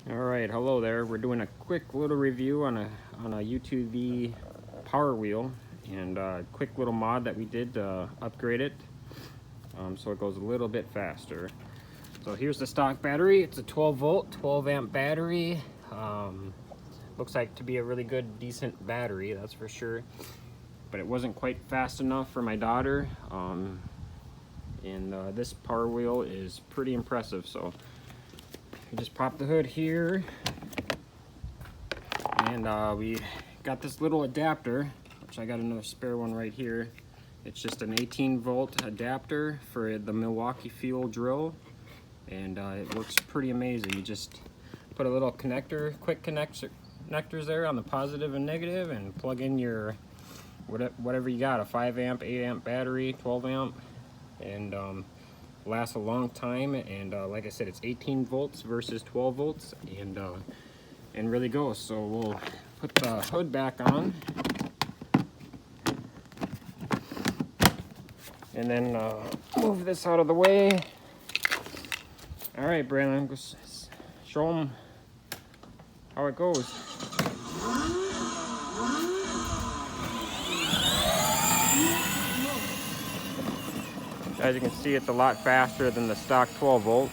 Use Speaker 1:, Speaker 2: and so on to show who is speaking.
Speaker 1: Alright, hello there. We're doing a quick little review on a UTV power wheel, and a quick little mod that we did to upgrade it so it goes a little bit faster. So here's the stock battery. It's a 12 volt 12 amp battery. Looks like to be a really good decent battery, that's for sure, but it wasn't quite fast enough for my daughter. This power wheel is pretty impressive. So you just pop the hood here, and we got this little adapter, which I got another spare one right here. It's just an 18 volt adapter for the Milwaukee Fuel drill, and it works pretty amazing. You just put a little connector, quick connectors there on the positive and negative, and plug in your whatever you got, a 5 amp, 8 amp battery, 12 amp, and lasts a long time. And like I said, it's 18 volts versus 12 volts, and really goes. So we'll put the hood back on, and then move this out of the way. All right, Brandon, go show them how it goes. As you can see, it's a lot faster than the stock 12 volt.